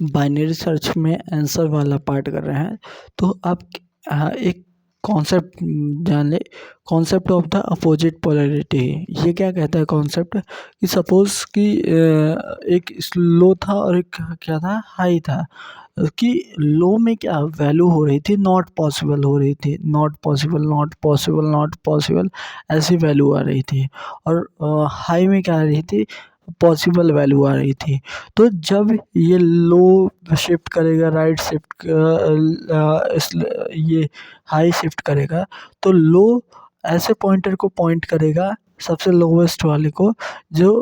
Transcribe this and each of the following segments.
Binary search में answer वाला part कर रहे हैं, तो आप एक कॉन्सेप्ट जान ले, concept of the opposite polarity. ये क्या कहता है कॉन्सेप्ट, कि सपोज कि एक लो था और एक क्या था, हाई था। कि लो में क्या वैल्यू हो रही थी, नॉट पॉसिबल हो रही थी, not possible, not possible, not possible, ऐसी वैल्यू आ रही थी। और हाई में क्या आ रही थी, पॉसिबल वैल्यू आ रही थी। तो जब ये लो शिफ्ट करेगा, राइट शिफ्ट ये हाई शिफ्ट करेगा, तो लो ऐसे पॉइंटर को पॉइंट करेगा, सबसे लोवेस्ट वाले को, जो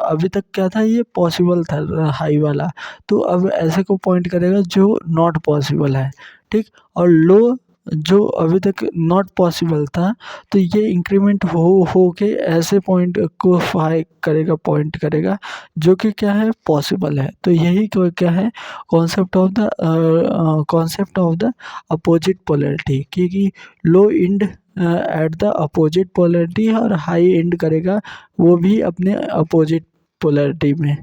अभी तक क्या था, ये पॉसिबल था हाई वाला, तो अब ऐसे को पॉइंट करेगा जो नॉट पॉसिबल है, ठीक। और लो जो अभी तक नॉट पॉसिबल था, तो ये इंक्रीमेंट हो के ऐसे पॉइंट को हाई करेगा, पॉइंट करेगा, जो कि क्या है, पॉसिबल है। तो यही क्या है, concept of the opposite polarity, क्योंकि low end at the opposite polarity और हाई एंड करेगा वो भी अपने अपोजिट पोलैरिटी में,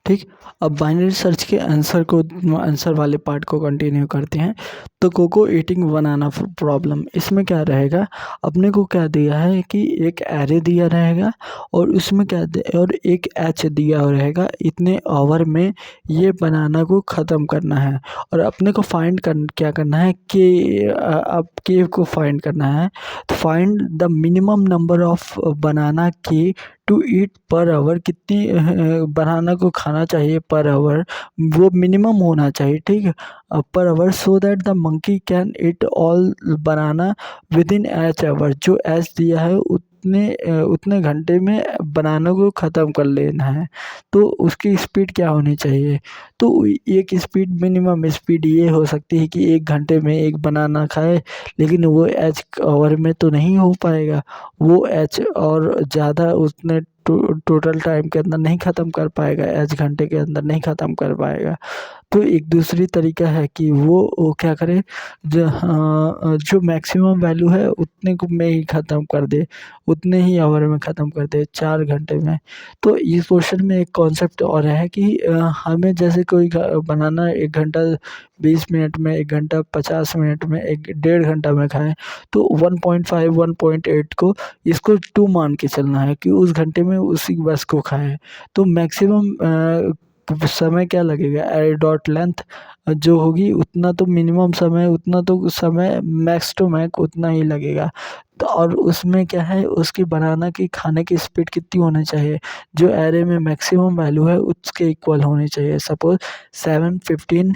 ठीक। अब बाइनरी सर्च के आंसर वाले पार्ट को कंटिन्यू करते हैं। तो कोको ईटिंग बनाना प्रॉब्लम, इसमें क्या रहेगा, अपने को क्या दिया है कि एक एरे दिया रहेगा, और उसमें क्या और एक एच दिया रहेगा, इतने आवर में ये बनाना को ख़त्म करना है। और अपने को क्या करना है कि अब के को फाइंड करना है। तो find the minimum number of बनाना के टू ईट पर आवर, कितनी बनाना को खाना चाहिए पर आवर, वो मिनिमम होना चाहिए, ठीक है, per hour, so that the monkey can eat all banana within H hour. जो एच दिया है उतने घंटे में बनाना को ख़त्म कर लेना है। तो उसकी स्पीड क्या होनी चाहिए, तो एक स्पीड, मिनिमम स्पीड ये हो सकती है कि 1 घंटे में एक बनाना खाए, लेकिन वो एच आवर में तो नहीं हो पाएगा, वो एच और ज़्यादा उसने टोटल टाइम के अंदर नहीं ख़त्म कर पाएगा, एच घंटे के अंदर नहीं ख़त्म कर पाएगा। तो एक दूसरी तरीका है कि वो क्या करे, जो मैक्सिमम वैल्यू है उतने को में ही ख़त्म कर दे, उतने ही आवर में ख़त्म कर दे, 4 घंटे में। तो इस क्वेश्चन में एक कॉन्सेप्ट और है कि हमें जैसे कोई बनाना 1 घंटा 20 मिनट में, 1 घंटा 50 मिनट में, 1 डेढ़ घंटा में खाएं, तो 1.5 1.8 को इसको 2 मान के चलना है कि उस घंटे में उसी बस को खाएं। तो मैक्सिमम समय क्या लगेगा, एरे डॉट लेंथ जो होगी उतना तो मिनिमम समय, उतना तो समय मैक्स टू मैक्स उतना ही लगेगा। तो और उसमें क्या है, उसकी बनाना की खाने की स्पीड कितनी होनी चाहिए, जो एरे में मैक्सिमम वैल्यू है उसके इक्वल होनी चाहिए। सपोज 7 15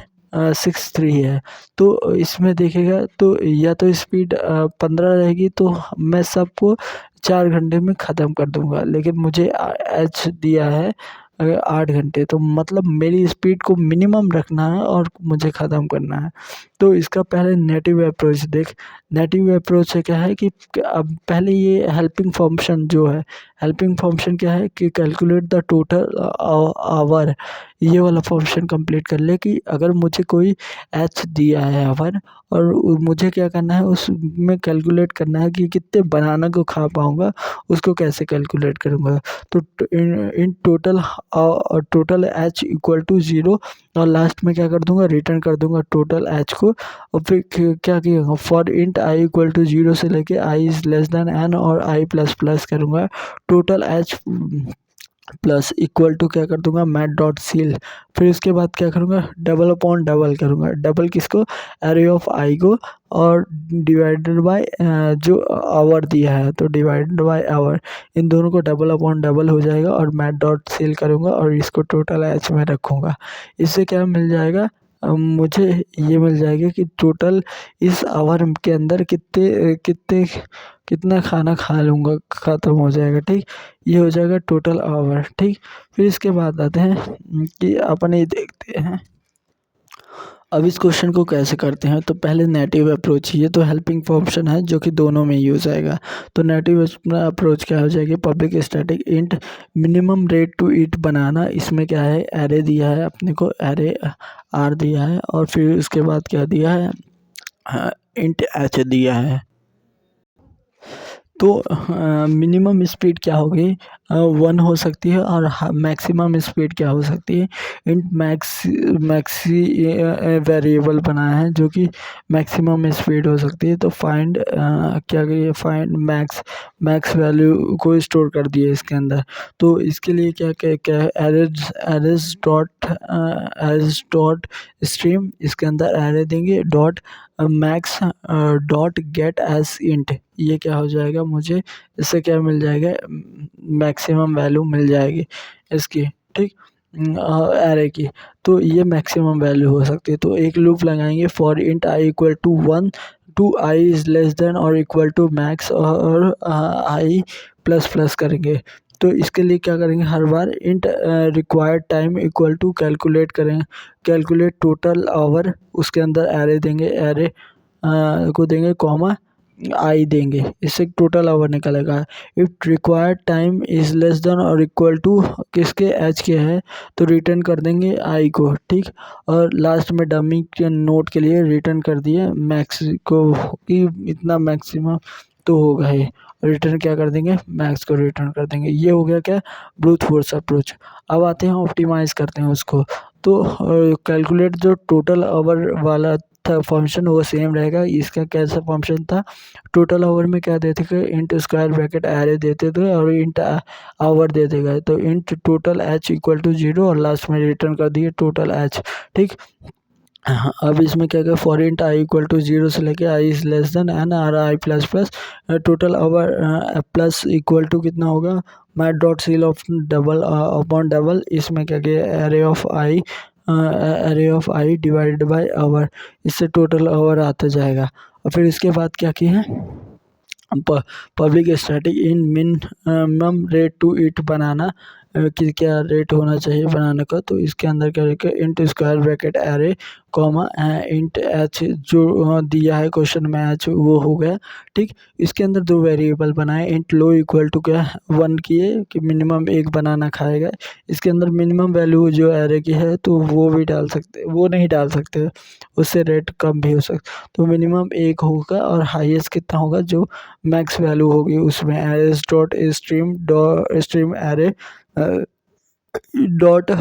6 3 है, तो इसमें देखेगा तो या तो स्पीड 15 रहेगी, तो मैं सबको 4 घंटे में ख़त्म कर दूंगा, लेकिन मुझे एच दिया है 8 घंटे, तो मतलब मेरी स्पीड को मिनिमम रखना है और मुझे ख़त्म करना है। तो इसका पहले नेटिव अप्रोच देख। नेटिव अप्रोच से क्या है कि अब पहले ये हेल्पिंग फंक्शन जो है, हेल्पिंग फंक्शन क्या है कि कैलकुलेट द टोटल आवर, ये वाला फंक्शन कंप्लीट कर ले कि अगर मुझे कोई एच दिया है आवर, और मुझे क्या करना है, उसमें कैलकुलेट करना है कि कितने बनाना को खा पाऊँगा, उसको कैसे कैलकुलेट करूँगा। तो int total H equal to 0, और लास्ट में क्या कर दूंगा, रिटर्न कर दूंगा टोटल एच को। और फिर क्या किया, for int I equal to 0 से लेके I is less than N, और आई प्लस प्लस करूँगा total H plus equal to क्या कर दूंगा, मैट डॉट सील। फिर उसके बाद क्या करूँगा, डबल अपॉन डबल करूँगा, डबल किसको, एरे ऑफ आई को, और डिवाइडेड बाय जो आवर दिया है, तो डिवाइडेड बाय आवर, इन दोनों को डबल अपॉन डबल हो जाएगा, और मैट डॉट सील करूँगा और इसको टोटल एच में रखूँगा। इससे क्या मिल जाएगा, मुझे ये मिल जाएगा कि टोटल इस आवर के अंदर कितना खाना खा लूँगा, ख़त्म हो जाएगा, ठीक। ये हो जाएगा टोटल आवर, ठीक। फिर इसके बाद आते हैं कि अपन ये देखते हैं अब इस क्वेश्चन को कैसे करते हैं। तो पहले नेटिव अप्रोच, ये तो हेल्पिंग फंक्शन है जो कि दोनों में यूज़ आएगा। तो नेटिव अप्रोच क्या हो जाएगी, public static int minimum rate to eat banana, इसमें क्या है, एरे दिया है अपने को, एरे आर दिया है, और फिर उसके बाद क्या दिया है, इंट एच दिया है। तो मिनिमम स्पीड क्या होगी, 1 हो सकती है, और मैक्सिमम स्पीड क्या हो सकती है, इंट मैक्सी वेरिएबल बनाया है जो कि मैक्सिमम स्पीड हो सकती है। तो फाइंड क्या करिए, फाइंड मैक्स वैल्यू को स्टोर कर दिए इसके अंदर। तो इसके लिए क्या क्या क्या है, एरेज डॉट स्ट्रीम, इसके अंदर एरे देंगे dot max dot get as int. ये क्या हो जाएगा, मुझे इससे क्या मिल जाएगा, मैक्सिमम वैल्यू मिल जाएगी इसकी, ठीक, एरे की। तो ये मैक्सिमम वैल्यू हो सकती है। तो एक लूप लगाएंगे for int I equal to 1 to I is less than और इक्वल टू मैक्स और आई प्लस प्लस करेंगे। तो इसके लिए क्या करेंगे, हर बार int required time equal to calculate करें, कैलकुलेट टोटल आवर, उसके अंदर एरे देंगे, एरे को देंगे कॉमा आई देंगे, इससे टोटल आवर निकलेगा। If required time is less than और इक्वल टू किसके, एच के है, तो रिटर्न कर देंगे आई को, ठीक। और लास्ट में डमी के नोट के लिए रिटर्न कर दिए मैक्स को कि इतना मैक्सिमम तो होगा ही, रिटर्न क्या कर देंगे, मैक्स को रिटर्न कर देंगे। ये हो गया क्या, ब्रूट फोर्स अप्रोच। अब आते हैं ऑप्टिमाइज करते हैं उसको। तो कैलकुलेट जो टोटल आवर वाला था फंक्शन वो सेम रहेगा। इसका कैसा फंक्शन था, टोटल आवर में क्या देते थे, इंट स्क्वायर ब्रैकेट एरे देते थे और इंट आवर देते गए। तो int total H equal to 0 और लास्ट में रिटर्न कर दिए टोटल एच, ठीक। हाँ, अब इसमें क्या क्या, for int I equal to 0 से लेके I is less than n r I plus plus total hour plus equal to कितना होगा, Math dot ceil of double upon double, इसमें क्या क्या, array of I divided by hour, इससे total hour आता जाएगा। और फिर इसके बाद क्या किया है, public static int minimum rate to eat banana, कि क्या रेट होना चाहिए बनाने का। तो इसके अंदर क्या रखें, int square bracket array comma int H, जो दिया है क्वेश्चन में एच वो हो गया, ठीक। इसके अंदर दो वेरिएबल बनाए, इंट लो इक्वल टू क्या 1 किए कि मिनिमम एक बनाना खाएगा। इसके अंदर मिनिमम वैल्यू जो एरे की है तो वो भी डाल सकते, वो नहीं डाल सकते, उससे रेट कम भी हो सकता। तो मिनिमम एक होगा और हाईएस्ट कितना होगा, जो मैक्स वैल्यू होगी उसमें, arrays dot stream array dot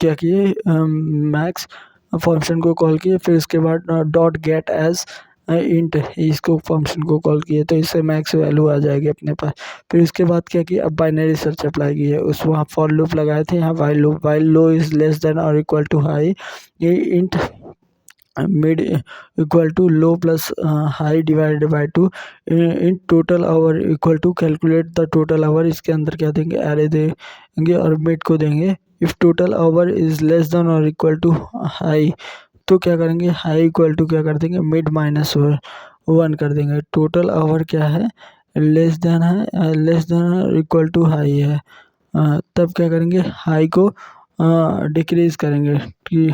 क्या किए, मैक्स फंक्शन को कॉल किए, फिर उसके बाद डॉट गेट एज इंट, इसको फंक्शन को कॉल किए, तो इससे मैक्स वैल्यू आ जाएगी अपने पास। फिर उसके बाद क्या किया, अब बाइनरी सर्च अप्लाई की है, उस वहाँ फॉर लूप लगाए थे, यहाँ while low is less than और इक्वल टू हाई, ये int mid equal to low plus high divided by 2 int total hour equal to calculate the total hour. इसके अंदर क्या देंगे, एरे देंगे और मिड को देंगे। If total our is less than और इक्वल टू हाई, तो क्या करेंगे, हाई इक्वल टू क्या कर देंगे, मिड माइनस 1 कर देंगे। टोटल आवर क्या है, लेस देन है, less than equal to high है, तब क्या करेंगे, हाई को डिक्रीज करेंगे कि,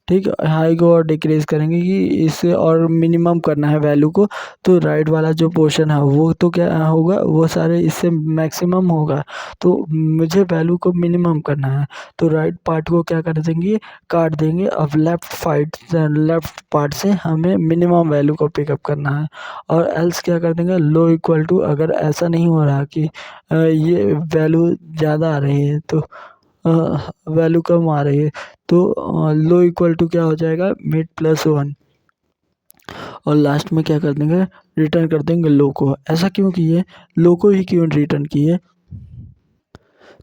ठीक, हाई को और डिक्रीज करेंगे कि इससे और मिनिमम करना है वैल्यू को। तो राइट वाला जो पोर्शन है वो तो क्या होगा, वो सारे इससे मैक्सिमम होगा, तो मुझे वैल्यू को मिनिमम करना है। तो राइट पार्ट को क्या कर देंगे, काट देंगे। अब लेफ्ट पार्ट से हमें मिनिमम वैल्यू को पिकअप करना है। और एल्स क्या कर देंगे, लो इक्वल टू, अगर ऐसा नहीं हो रहा कि ये वैल्यू ज़्यादा आ रही है तो वैल्यू कम आ रही है, तो लो इक्वल टू क्या हो जाएगा, मिड प्लस 1, और लास्ट में क्या कर देंगे, रिटर्न कर देंगे लो को। ऐसा क्यों किए, लो को ही क्यों रिटर्न किए,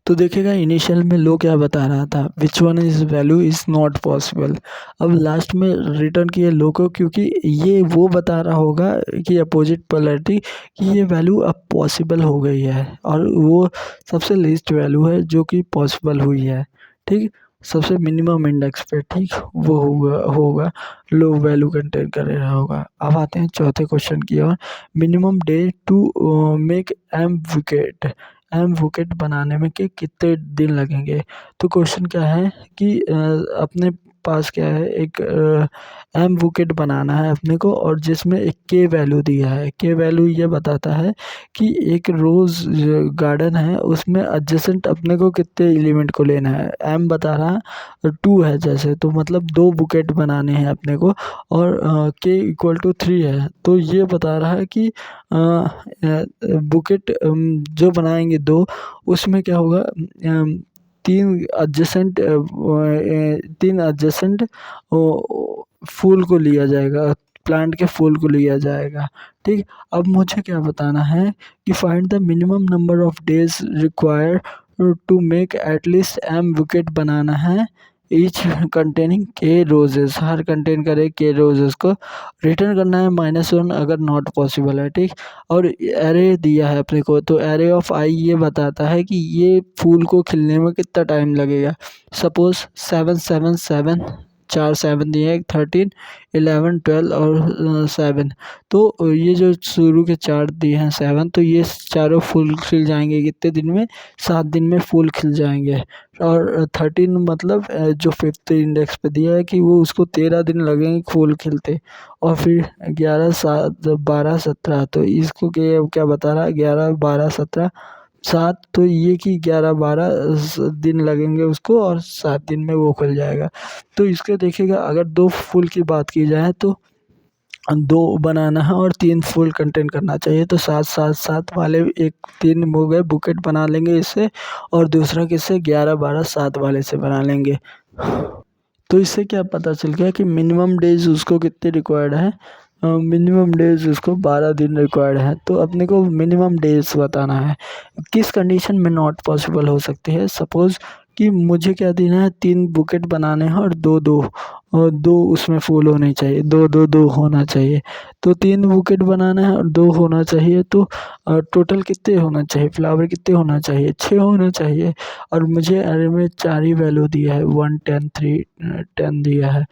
तो देखिएगा इनिशियल में लो क्या बता रहा था, which one is value is not possible. अब लास्ट में रिटर्न किए लो को, क्योंकि ये वो बता रहा होगा कि अपोजिट पोलैरिटी कि ये वैल्यू अब पॉसिबल हो गई है, और वो सबसे लीस्ट वैल्यू है जो कि पॉसिबल हुई है, ठीक, सबसे मिनिमम इंडेक्स पे, ठीक, वो होगा लो वैल्यू कंटेन कर रहा होगा। अब आते हैं चौथे क्वेश्चन की ओर, minimum day to make M bouquet बनाने में कितने दिन लगेंगे। तो क्वेश्चन क्या है कि अपने पास क्या है, एक एम बुकेट बनाना है अपने को, और जिसमें एक के वैल्यू दिया है। के वैल्यू ये बताता है कि एक रोज़ गार्डन है उसमें एडजेसेंट अपने को कितने एलिमेंट को लेना है। एम बता रहा है 2 है जैसे, तो मतलब 2 बुकेट बनाने हैं अपने को, और के इक्वल टू 3 है, तो ये बता रहा है कि बुकेट जो बनाएंगे 2, उसमें क्या होगा, तीन एडजेसेंट फूल को लिया जाएगा, प्लांट के फूल को लिया जाएगा। ठीक, अब मुझे क्या बताना है कि find the minimum number of days required to make at least m bouquet बनाना है, ईच कंटेनिंग के रोजेस, हर कंटेन करे के रोजेस को। रिटर्न करना है -1 अगर नॉट पॉसिबल है। ठीक, और एरे दिया है अपने को, तो एरे ऑफ आई ये बताता है कि ये फूल को खिलने में कितना टाइम लगेगा। सपोज 7 7 7, 4 7 दिए हैं, 13 11 12 और 7, तो ये जो शुरू के 4 दिए हैं 7, तो ये चारों फूल खिल जाएंगे कितने दिन में, 7 दिन में फूल खिल जाएंगे। और 13 मतलब जो 5th इंडेक्स पे दिया है कि वो उसको 13 दिन लगेंगे फूल खिलते, और फिर 11 7 12 17, तो इसको क्या बता रहा है, 11 12 17 7, तो ये कि 11 12 दिन लगेंगे उसको, और 7 दिन में वो खुल जाएगा। तो इसके देखिएगा, अगर 2 फूल की बात की जाए तो 2 बनाना है और 3 फूल कंटेन करना चाहिए, तो 7 7 7 वाले एक 3 हो गए बुकेट बना लेंगे इससे, और दूसरा किससे, 11 12 7 वाले से बना लेंगे। तो इससे क्या पता चल गया कि मिनिमम डेज उसको कितने रिक्वायर्ड है, मिनिमम डेज उसको 12 दिन रिक्वायर्ड है। तो अपने को मिनिमम डेज बताना है। किस कंडीशन में नॉट पॉसिबल हो सकती है, सपोज़ कि मुझे क्या देना है, 3 बुकेट बनाने हैं और 2-2 और 2 उसमें फूल होने चाहिए, 2-2-2 होना चाहिए। तो 3 बुकेट बनाना है और 2 होना चाहिए, तो टोटल कितने होना चाहिए, फ्लावर कितने होना चाहिए, 6 होना चाहिए। और मुझे अरे में 4 ही वैल्यू दिया है, 1 10 3 10 दिया है,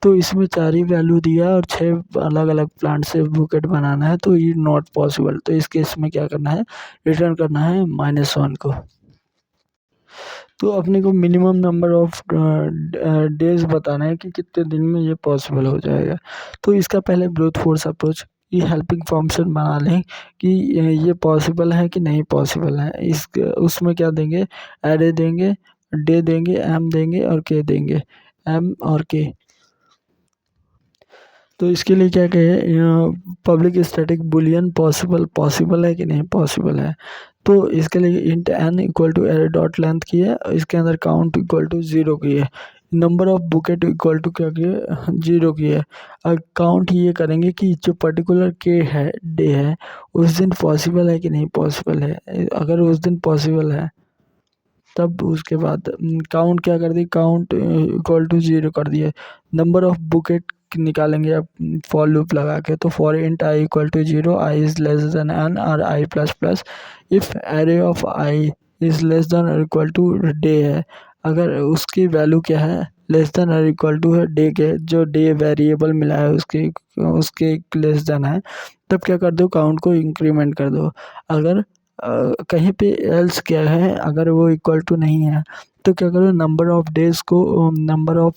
तो इसमें 4 ही वैल्यू दिया है और 6 अलग-अलग प्लांट से बुकेट बनाना है, तो ये नॉट पॉसिबल। तो इस केस में क्या करना है, रिटर्न करना है -1 को। तो अपने को मिनिमम नंबर ऑफ डेज़ बताना है कि कितने दिन में ये पॉसिबल हो जाएगा। तो इसका पहले ब्रूट फोर्स अप्रोच की हेल्पिंग फंक्शन बना लें कि ये पॉसिबल है कि नहीं पॉसिबल है। उसमें क्या देंगे, एरे देंगे, डे देंगे, एम देंगे और के देंगे, एम और के। तो इसके लिए क्या कहें, पब्लिक स्टैटिक बुलियन पॉसिबल है कि नहीं पॉसिबल है। तो इसके लिए int N equal to array dot length की है, इसके अंदर काउंट इक्वल टू 0 की है, number of bucket equal to क्या की है, 0 की है। और काउंट ये करेंगे कि जो पर्टिकुलर के है, डे है, उस दिन पॉसिबल है कि नहीं पॉसिबल है। अगर उस दिन पॉसिबल है तब उसके बाद काउंट क्या कर दी, काउंट इक्वल टू 0 कर दिए। नंबर ऑफ बुकेट निकालेंगे अब फॉर लूप लगा के, तो for int I equal to 0, I is less than N और I plus plus, if array of I is less than और इक्वल टू डे है, अगर उसकी वैल्यू क्या है, लेस देन और इक्वल टू है डे के, जो डे वेरिएबल मिला है उसके उसके लेस देन है, तब क्या कर दो, काउंट को इंक्रीमेंट कर दो। अगर कहीं पे एल्स क्या है, अगर वो इक्वल टू नहीं है तो क्या करो, नंबर ऑफ डेज को नंबर ऑफ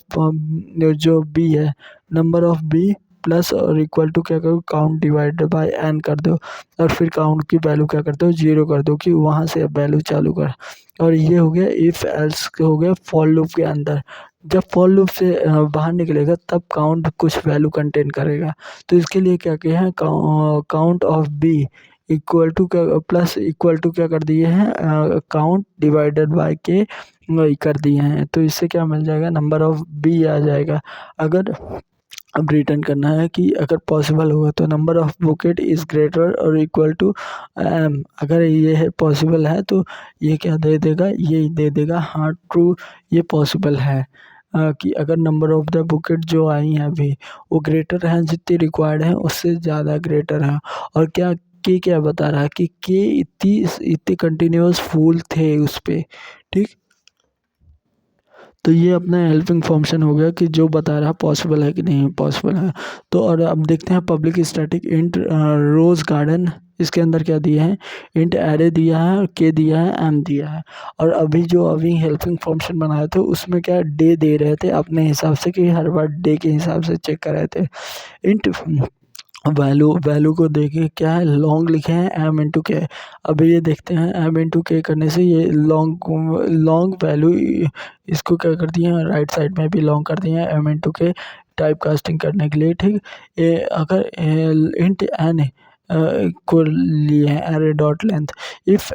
जो बी है, नंबर ऑफ बी प्लस और इक्वल टू क्या करो, काउंट डिवाइडेड बाय एन कर दो, और फिर काउंट की वैल्यू क्या करते हो, 0 कर दो, कि वहाँ से अब वैल्यू चालू कर। और ये हो गया इफ़ एल्स हो गया फॉर लूप के अंदर। जब फॉर लूप से बाहर निकलेगा तब काउंट कुछ वैल्यू कंटेन करेगा। तो इसके लिए क्या किया है, count of B equal to क्या प्लस इक्वल टू क्या कर दिए हैं, काउंट डिवाइडेड बाय के कर दिए हैं। तो इससे क्या मिल जाएगा, नंबर ऑफ बी आ जाएगा। अगर अब रिटर्न करना है कि अगर पॉसिबल होगा तो number of bouquet is greater और इक्वल टू एम, अगर ये है पॉसिबल है तो ये क्या दे देगा, ये दे देगा हाँ ट्रू, ये पॉसिबल है। कि अगर नंबर ऑफ द बुकेट जो आई हैं अभी वो ग्रेटर हैं, जितनी रिक्वायर्ड हैं उससे ज़्यादा ग्रेटर हैं। और क्या बता रहा है कि के इतनी इतने कंटिन्यूस फूल थे उस पे। ठीक, तो ये अपना हेल्पिंग फंक्शन हो गया कि जो बता रहा पॉसिबल है कि नहीं पॉसिबल है। तो और अब देखते हैं public static int rose garden इसके अंदर क्या दिया है, इंट एरे दिया है और के दिया है, एम दिया है। और अभी हेल्पिंग फंक्शन बनाए थे उसमें क्या डे दे रहे थे अपने हिसाब से कि हर बार डे के हिसाब से चेक कर रहे थे। इंट वैल्यू वैल्यू को देखिए क्या है, लॉन्ग लिखे हैं एम इंटू के। अभी ये देखते हैं एम इंटू के करने से ये लॉन्ग वैल्यू इसको क्या कर दिए हैं, राइट साइड में भी लॉन्ग कर दिए हैं एम इंटू के टाइप कास्टिंग करने के लिए। ठीक, ये अगर इंट एन को लिए हैं array dot length, if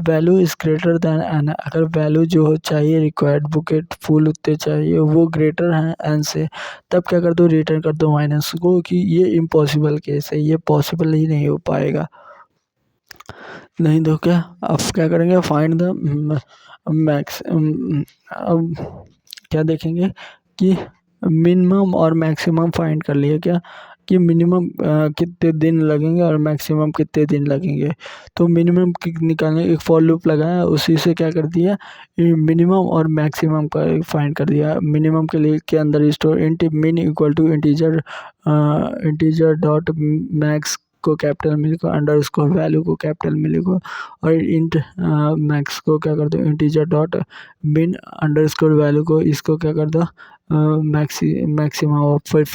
value is greater than N, अगर वैल्यू जो चाहिए रिक्वायर्ड बुकेट फुल उतने चाहिए वो ग्रेटर है एन से, तब क्या कर दो, रिटर्न कर दो माइनस को कि ये इम्पॉसिबल केस है, ये पॉसिबल ही नहीं हो पाएगा। नहीं तो क्या, अब क्या करेंगे, फाइंड द मैक्स, अब क्या देखेंगे कि मिनिमम और मैक्सिमम फाइंड कर लिए क्या, कि मिनिमम कितने दिन लगेंगे और मैक्सिमम कितने दिन लगेंगे। तो मिनिमम निकालने एक फॉर लूप लगाया, उसी से क्या कर दिया, मिनिमम और मैक्सिमम का फाइंड कर दिया। मिनिमम के लिए के अंदर store int min equal to integer dot max को कैपिटल में लिखो, अंडर स्कोर वैल्यू को कैपिटल में लिखो, और इंट मैक्स को क्या कर दो, integer dot min underscore value को इसको क्या कर दो, मैक्सिमम, फिर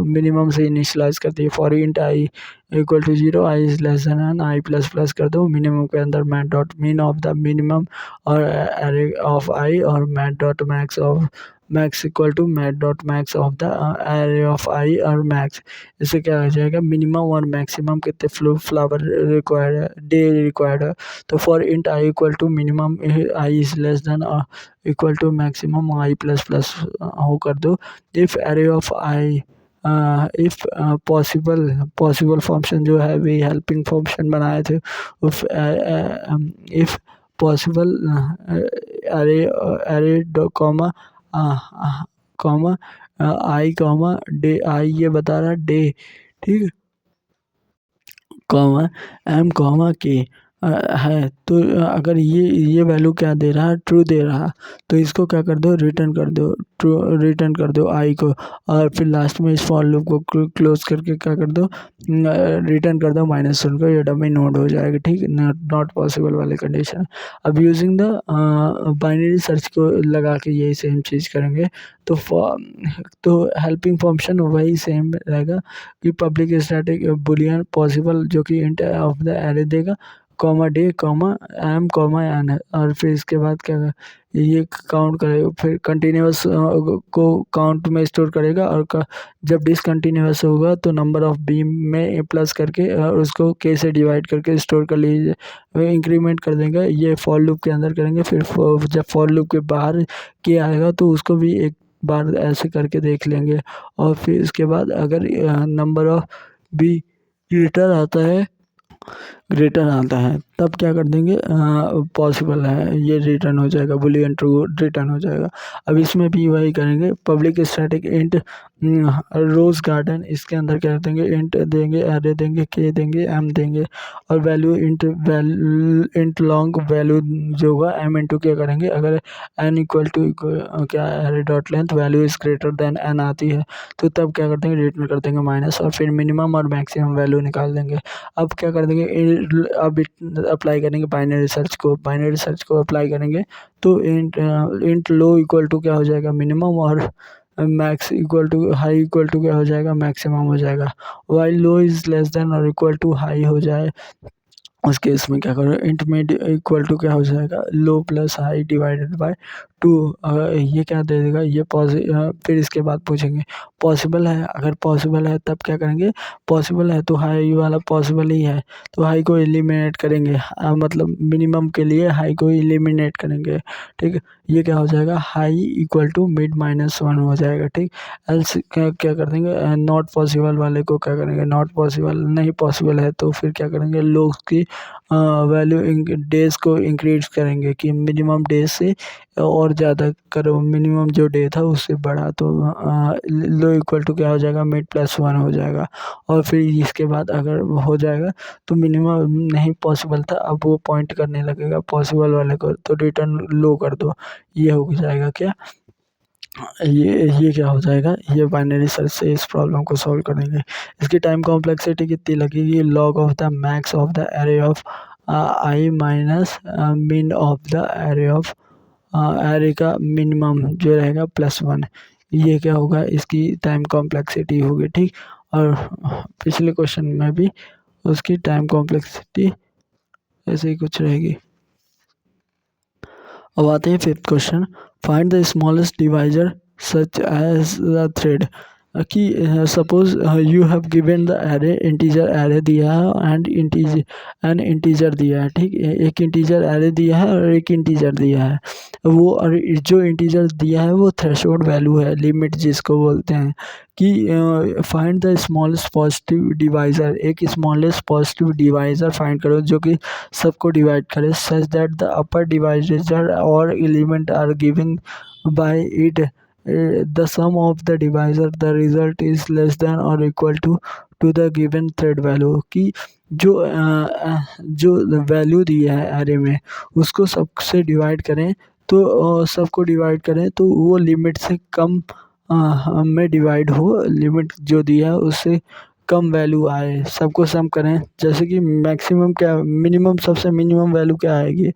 मिनिमम से इनिशलाइज कर दिए। For int I equal to 0, I is less than n, I plus plus कर दो, मिनिमम के अंदर Math dot min of the minimum और एरे ऑफ आई, और Math dot max of max equal to Math dot max of the array of I और max. इससे क्या हो जाएगा, मिनिमम और मैक्सिमम कितने फ्लावर रिक्वायर्ड है, डे रिक्वायर्ड है। तो for int I equal to minimum I is less than equal to maximum I plus plus हो कर दो। If array of I, if possible function जो है वे हेल्पिंग फंक्शन बनाए थे, उफ if possible array array comma comma I comma day, I ये बता रहा है डे, ठीक, कॉमा एम कॉमा के है। तो अगर ये वैल्यू क्या दे रहा है, ट्रू दे रहा, तो इसको क्या कर दो, रिटर्न कर दो, ट्रू रिटर्न कर दो आई को, और फिर लास्ट में इस फॉर लूप को क्लोज करके क्या कर दो, रिटर्न कर दो माइनस उनको, ये डमी नोड हो जाएगा। ठीक, नॉट पॉसिबल वाले कंडीशन। अब यूजिंग द बाइनरी सर्च को लगा के यही सेम चीज़ करेंगे। तो हेल्पिंग फंक्शन वही सेम रहेगा कि पब्लिक स्टैटिक बुलियन पॉसिबल जो कि इंट ऑफ द एरे देगा, comma day comma M comma N है, और फिर इसके बाद क्या ये काउंट करेगा, फिर कंटिन्यूस को काउंट में स्टोर करेगा, और जब डिसकंटिन्यूस होगा तो नंबर ऑफ बीम में प्लस करके और उसको के से डिवाइड करके स्टोर कर लीजिए, इंक्रीमेंट कर देंगे। ये फॉर लूप के अंदर करेंगे, फिर जब फॉर लूप के बाहर के आएगा तो उसको भी एक बार ऐसे करके देख लेंगे, और फिर इसके बाद अगर नंबर ऑफ बी ग्रेटर आता है तब क्या कर देंगे, पॉसिबल है, ये रिटर्न हो जाएगा, बुलियन ट्रू रिटर्न हो जाएगा। अब इसमें भी वही करेंगे, public static int rose garden, इसके अंदर क्या देंगे, इंट देंगे, एरे देंगे, के देंगे, एम देंगे, और वैल्यू इंट लॉन्ग वैल्यू जो होगा एम इंटू क्या करेंगे, अगर एन इक्वल टू क्या array dot length value is greater than N आती है तो तब क्या कर देंगे, रिटर्न कर देंगे माइनस, और फिर मिनिमम और मैक्सिमम वैल्यू निकाल देंगे। अब क्या कर देंगे, अब अप्लाई करेंगे बाइनरी सर्च को अप्लाई करेंगे, तो इंट लो इक्वल टू क्या हो जाएगा, मिनिमम, और max equal to high equal to क्या हो जाएगा, मैक्सिमम हो जाएगा। While low is less than और इक्वल टू हाई हो जाए, उस केस में क्या करो, इंट में इक्वल टू क्या हो जाएगा, लो प्लस हाई डिवाइडेड बाय 2। ये क्या दे देगा, ये फिर इसके बाद पूछेंगे पॉसिबल है, अगर पॉसिबल है तब क्या करेंगे, पॉसिबल है तो हाई वाला पॉसिबल ही है तो हाई को एलिमिनेट करेंगे, मतलब मिनिमम के लिए हाई को एलिमिनेट करेंगे। ठीक, ये क्या हो जाएगा, high equal to mid minus 1 हो जाएगा। ठीक, एल्स क्या कर देंगे, नॉट पॉसिबल वाले को क्या करेंगे, नॉट पॉसिबल नहीं पॉसिबल है तो फिर क्या करेंगे, लो की वैल्यू डेज़ को इंक्रीज करेंगे कि मिनिमम डेज से और ज़्यादा करो, मिनिमम जो डे था उससे बड़ा, तो लो इक्वल टू क्या हो जाएगा, मिड प्लस 1 हो जाएगा। और फिर इसके बाद अगर हो जाएगा तो मिनिमम नहीं पॉसिबल था, अब वो पॉइंट करने लगेगा पॉसिबल वाले को, तो रिटर्न लो कर दो, ये हो जाएगा क्या, ये क्या हो जाएगा, ये बाइनरी सर्च से इस प्रॉब्लम को सॉल्व करेंगे। इसकी टाइम कॉम्प्लेक्सिटी कितनी लगेगी, log of the max of the array of I minus mean of the array of array का मिनिमम जो रहेगा +1। ये क्या होगा, इसकी टाइम कॉम्प्लेक्सिटी होगी, ठीक। और पिछले क्वेश्चन में भी उसकी टाइम कॉम्प्लेक्सिटी ऐसे ही कुछ रहेगी। अब आते हैं fifth question, find the smallest divisor such as the threshold. कि suppose you have given the array, integer array दिया है एंड इंटीजर दिया है, ठीक। एक इंटीजर एरे दिया है और एक इंटीजर दिया है। वो और जो इंटीजर दिया है वो थ्रेशोल्ड वैल्यू है, लिमिट जिसको बोलते हैं। कि find the smallest positive divisor, एक स्मॉलेस्ट पॉजिटिव डिवाइजर फाइंड करो जो कि सबको डिवाइड करे, such that the upper divisor और element are given by it the sum of the divisor the result is less than और equal to the given threshold value. कि जो value दिया है एरे में उसको सबसे डिवाइड करें, तो सबको डिवाइड करें तो वो लिमिट से कम में डिवाइड हो, लिमिट जो दिया है उससे कम वैल्यू आए, सबको सम करें। जैसे कि मैक्सिमम क्या, मिनिमम, सबसे मिनिमम वैल्यू क्या आएगी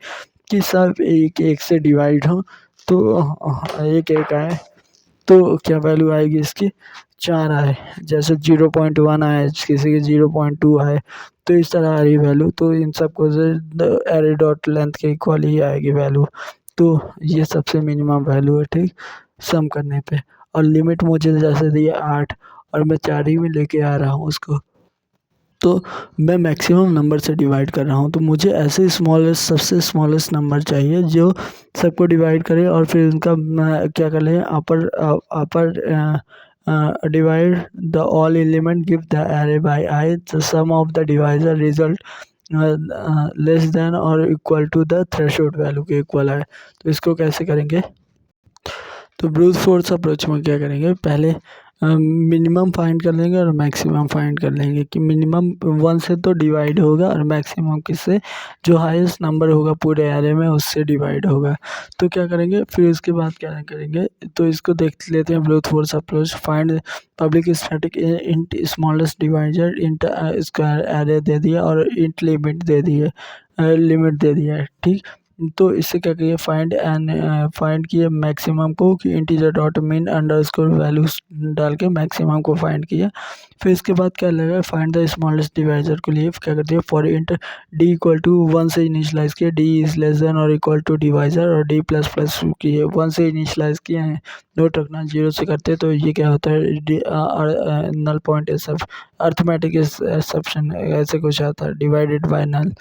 कि सब एक एक से डिवाइड हो, तो एक एक आए तो क्या वैल्यू आएगी इसकी, 4 आए। जैसे 0.1 आए, किसी के 0.2 आए, तो इस तरह आ रही वैल्यू। तो इन सबको एरे डॉट लेंथ के इक्वल ही आएगी वैल्यू। तो ये सबसे मिनिमम वैल्यू है, ठीक, सम करने पे। और लिमिट मुझे जैसे दी है 8 और मैं 4 ही में लेके आ रहा हूँ उसको, तो मैं मैक्सिमम नंबर से डिवाइड कर रहा हूँ। तो मुझे ऐसे स्मॉलेस्ट, सबसे स्मॉलेस्ट नंबर चाहिए जो सबको डिवाइड करे और फिर उनका क्या कर लें, upper divide the all element give the array by I, the sum of the divisor result less than और equal to the threshold value के इक्वल है। तो इसको कैसे करेंगे, तो ब्रूट फोर्स अप्रोच में क्या करेंगे, पहले मिनिमम फाइंड कर लेंगे और मैक्सिमम फाइंड कर लेंगे। कि मिनिमम 1 से तो डिवाइड होगा और मैक्सिमम किससे, जो हाईएस्ट नंबर होगा पूरे एरे में उससे डिवाइड होगा। तो क्या करेंगे, फिर उसके बाद क्या करेंगे, तो इसको देख लेते हैं। Brute force approach, find public static int smallest divisor, int square array दे दिया और इंट लिमिट दे दी है, लिमिट दे दिया है, ठीक। तो इससे क्या करिए, फाइंड किए मैक्सिमम को, कि integer dot mean underscore values डाल के मैक्सिमम को फाइंड किया। फिर इसके बाद क्या लगा, फाइंड द स्मॉलेस्ट डिवाइजर के लिए क्या करते हैं, for int D equal to 1 से इनिशलाइज किया, डी इज लेस देन और इक्वल टू डिवाइजर, और डी प्लस प्लस किए 1 से इनिशलाइज किया है, नोट रखना 0 से करते तो ये क्या होता है, नल पॉइंट अर्थमेटिक एक्सेप्शन ऐसे कुछ आता है, डिवाइडेड बाय नल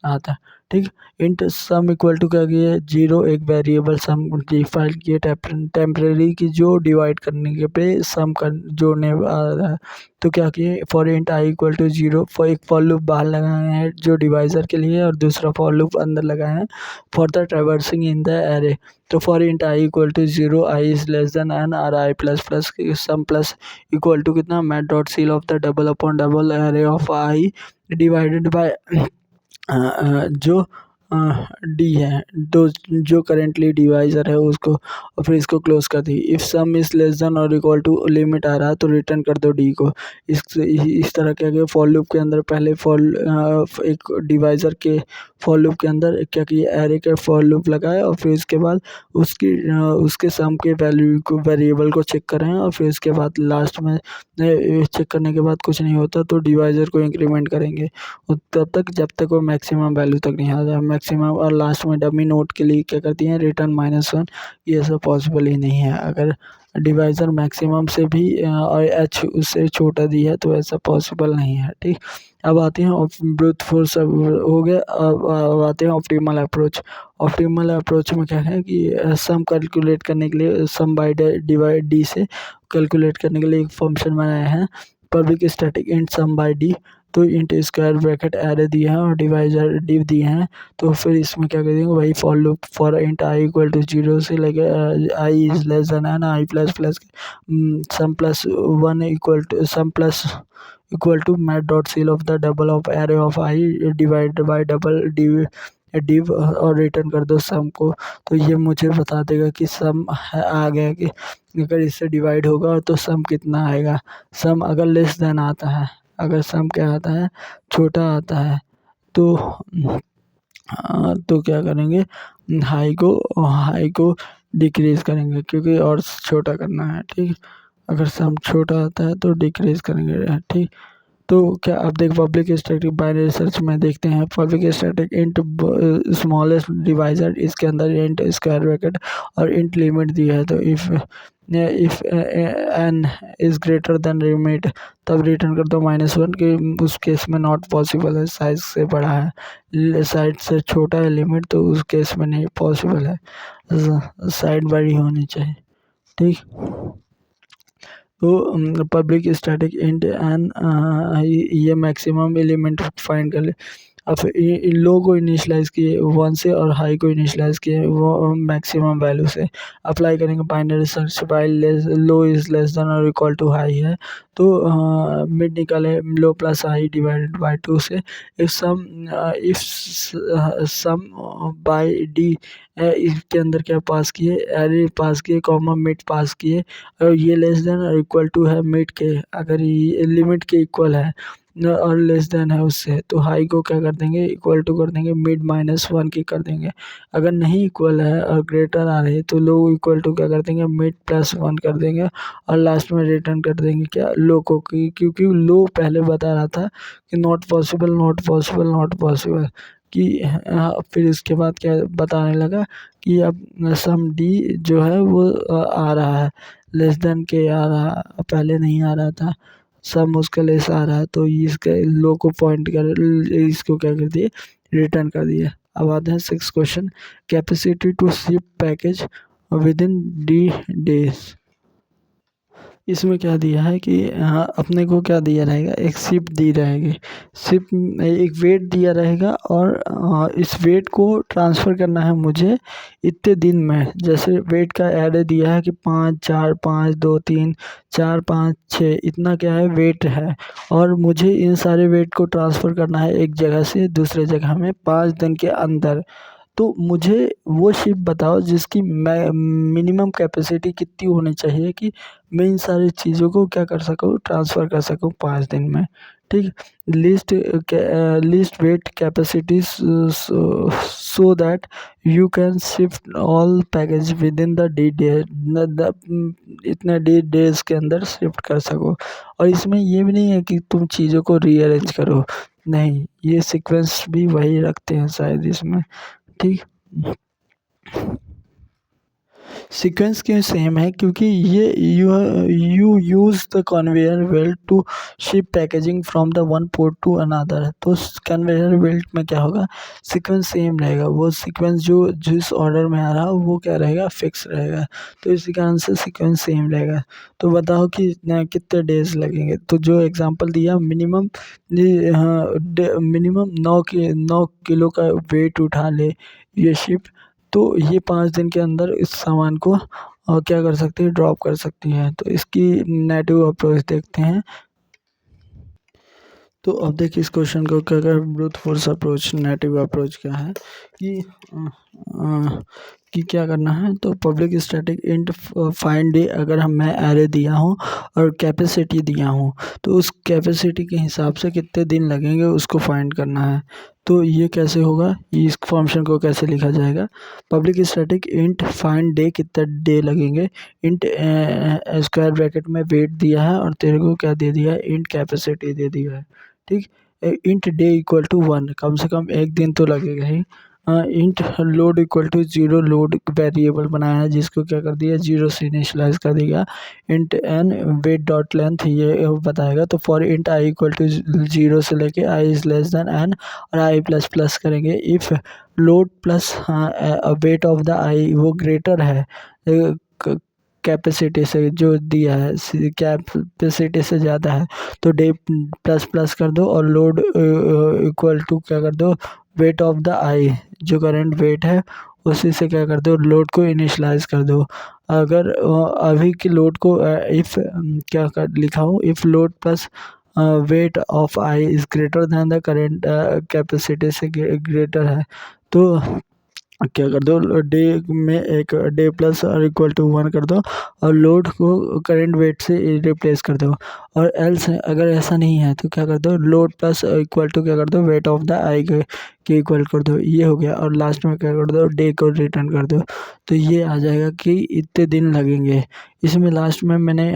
आता है, ठीक। इंट सम इक्वल टू क्या किया, 0 एक वेरिएबल सम डिफाइन किए टेम्परेरी की, जो डिवाइड करने के पे सम कर जोड़ने आ रहा है। तो क्या किए, for int I equal to 0, for एक फॉर लूप बाहर लगाए हैं जो डिवाइजर के लिए, और दूसरा फॉर लूप अंदर लगाए हैं for the traversing in the array. तो for int I equal to 0, I is less than N और I plus plus sum plus equal to कितना, Math dot ceil of the double upon double array of I divided by जो D है, तो जो currently divisor है उसको, और फिर इसको क्लोज कर दी। If sum is less than और इक्वल टू लिमिट आ रहा है तो रिटर्न कर दो डी को। इस तरह क्या किया, फॉर लूप के अंदर पहले एक डिवाइजर के फॉर लूप के अंदर क्या किया, एरे के फॉर लूप लगाए और फिर उसके बाद उसके सम के वैल्यू को, वेरिएबल को चेक करें, और फिर उसके बाद लास्ट में चेक करने के बाद कुछ नहीं होता तो डिवाइजर को इंक्रीमेंट करेंगे तब तक जब तक वो मैक्सिमम वैल्यू तक नहीं आ जाए, मैक्सिमम। और लास्ट में डमी नोट के लिए क्या करती हैं, रिटर्न -1। ये सब पॉसिबल ही नहीं है, अगर डिवाइजर मैक्सिमम से भी और एच उससे छोटा दी है तो ऐसा पॉसिबल नहीं है, ठीक। अब आते हैं ब्रूट फोर्स हो गया। अब आते हैं ऑप्टिमल अप्रोच। ऑप्टिमल अप्रोच में क्या है कि सम कैलकुलेट करने के लिए, सम बाय डिवाइड डी से कैलकुलेट करने के लिए एक फंक्शन बनाया है, पब्लिक स्टैटिक इंट सम बाय डी। तो इंट स्क्वायर ब्रैकेट एरे दिए हैं और डिवाइजर डिव दिए हैं। तो फिर इसमें क्या करेंगे, वही for loop, for int I equal to 0 से लेके I is less than n I plus plus sum plus 1 equal to sum plus equal to Math dot ceil of the double of array of I divide by double D div और return कर दो सम को, तो ये मुझे बता देगा कि सम आ गया कि अगर इससे डिवाइड होगा तो सम कितना आएगा। सम अगर लेस देन आता है, अगर सम क्या आता है, छोटा आता है, तो क्या करेंगे, हाई को डिक्रीज़ करेंगे क्योंकि और छोटा करना है, ठीक। अगर सम छोटा आता है तो डिक्रीज़ करेंगे, ठीक। तो क्या आप देख पब्लिक स्टैटिक बाइनरी सर्च में देखते हैं, public static int smallest divisor, इसके अंदर इंट स्क्वायर ब्रैकेट और इंट लिमिट दिया है। तो if N is greater than limit, तब रिटर्न कर दो -1 कि उस केस में नॉट पॉसिबल है, साइज से बड़ा है, साइड से छोटा है लिमिट, तो उस केस में नहीं पॉसिबल है, साइड बड़ी होनी चाहिए, ठीक। तो पब्लिक स्टैटिक इंट एन ये मैक्सिमम एलिमेंट फाइंड कर ले। अब इन लो को इनिशियलाइज़ किए 1 से और हाई को इनिशियलाइज़ किए वो मैक्सिमम वैल्यू से। अप्लाई करेंगे binary search by low is less than और इक्वल टू हाई है, तो मिड निकाले लो प्लस हाई डिवाइडेड बाय 2 से। इफ सम बाय डी, इसके अंदर क्या पास किए, एरे पास किए, कॉमा मिड पास किए, और ये लेस देन और इक्वल टू है मिड के, अगर ये लिमिट के इक्वल है और लेस देन है उससे, तो हाई को क्या कर देंगे, इक्वल टू कर देंगे, मिड -1 की कर देंगे। अगर नहीं इक्वल है और ग्रेटर आ रही है तो लो इक्वल टू क्या कर देंगे, मिड +1 कर देंगे, और लास्ट में रिटर्न कर देंगे क्या, लो को, क्योंकि लो पहले बता रहा था कि not possible not possible not possible, कि फिर इसके बाद क्या बताने लगा कि अब सम डी जो है वो आ रहा है, लेस देन के आ रहा, पहले नहीं आ रहा था, सम उसका लेस आ रहा है, तो इसके लो को पॉइंट कर, इसको क्या कर दिए, रिटर्न कर दिया। अब आते हैं 6 question, capacity to ship package within D days. इसमें क्या दिया है कि अपने को क्या दिया रहेगा, एक शिप दी रहेगी, शिप में एक वेट दिया रहेगा, और इस वेट को ट्रांसफ़र करना है मुझे इतने दिन में। जैसे वेट का एरे दिया है कि 5 4 5 2 3 4 5 6 इतना क्या है वेट है, और मुझे इन सारे वेट को ट्रांसफ़र करना है एक जगह से दूसरे जगह में 5 दिन के अंदर। तो मुझे वो शिप बताओ जिसकी मिनिमम कैपेसिटी कितनी होनी चाहिए कि मैं इन सारी चीज़ों को क्या कर सकूँ, ट्रांसफ़र कर सकूँ 5 दिन में, ठीक। Least weight capacities so that you can shift all package within the इतने डेज के अंदर शिफ्ट कर सको। और इसमें ये भी नहीं है कि तुम चीज़ों को रीअरेंज करो, नहीं, ये सीक्वेंस भी वही रखते हैं शायद इसमें, ठीक। सीक्वेंस क्यों सेम है, क्योंकि ये you use the conveyor belt to ship packaging from the one port to another. तो कन्वेयर बेल्ट में क्या होगा, सीक्वेंस सेम रहेगा, वो सीक्वेंस जो जिस ऑर्डर में आ रहा हो वो क्या रहेगा, फिक्स रहेगा, तो इसी कारण से सीक्वेंस सेम रहेगा। तो बताओ कि कितने डेज लगेंगे, तो जो एग्जांपल दिया मिनिमम 9 किलो का वेट उठा ले ये शिप, तो ये 5 दिन के अंदर इस सामान को क्या कर सकती है, ड्रॉप कर सकती हैं। तो इसकी नेगेटिव अप्रोच देखते हैं। तो अब देखिए इस क्वेश्चन को क्या कर brute force approach, negative approach क्या है कि क्या करना है, तो public static int find day, अगर मैं एरे दिया हूँ और कैपेसिटी दिया हूँ, तो उस कैपेसिटी के हिसाब से कितने दिन लगेंगे उसको फाइंड करना है। तो ये कैसे होगा, इस फंक्शन को कैसे लिखा जाएगा, public static int find day, कितना डे लगेंगे, इंट स्क्वायर ब्रैकेट में वेट दिया है और तेरे को क्या दे दिया है, इंट कैपेसिटी दे दिया है, ठीक। इंट डे इक्वल टू 1, कम से कम एक दिन तो लगेगा ही। Int load equal to 0, load variable बनाया है जिसको क्या कर दिया, 0 से इनिशियलाइज कर दिया। Int n weight dot length ये बताएगा, तो for int I equal to 0 से लेके I is less than N, और आई प्लस प्लस करेंगे if load plus weight of the I वो ग्रेटर है कैपेसिटी से, जो दिया है कैपेसिटी से ज़्यादा है, तो डे प्लस प्लस कर दो, और लोड इक्वल टू क्या कर दो, वेट ऑफ द आई, जो करंट वेट है उसी से क्या कर दो, लोड को इनिशियलाइज कर दो। अगर अभी की लोड को इफ़ क्या कर लिखा हूँ, if load plus weight of I is greater then the current capacity से ग्रेटर है, तो क्या कर दो, डे में एक डे प्लस और इक्वल टू 1 कर दो और लोड को करंट वेट से रिप्लेस कर दो। और एल्स अगर ऐसा नहीं है तो क्या कर दो, लोड प्लस इक्वल टू क्या कर दो, वेट ऑफ द आई के इक्वल कर दो। ये हो गया। और लास्ट में क्या कर दो, डे को रिटर्न कर दो। तो ये आ जाएगा कि इतने दिन लगेंगे। इसमें लास्ट में मैंने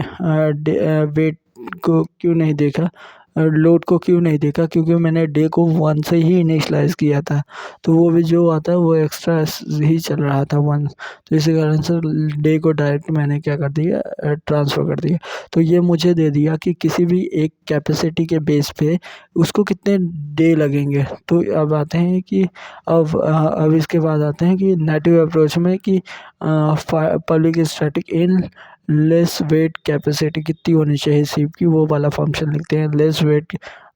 वेट को क्यों नहीं देखा, लोड को क्यों नहीं देखा, क्योंकि मैंने डे को 1 से ही इनिशलाइज किया था। तो वो भी जो आता है वो एक्स्ट्रा ही चल रहा था 1। तो इसी कारण से डे को डायरेक्ट मैंने क्या कर दिया, ट्रांसफ़र कर दिया। तो ये मुझे दे दिया कि किसी भी एक कैपेसिटी के बेस पे उसको कितने डे लगेंगे। तो अब आते हैं कि अब इसके बाद आते हैं कि नेटिव अप्रोच में कि public static in less weight capacity कितनी होनी चाहिए शिप की, वो वाला फंक्शन लिखते हैं। Less weight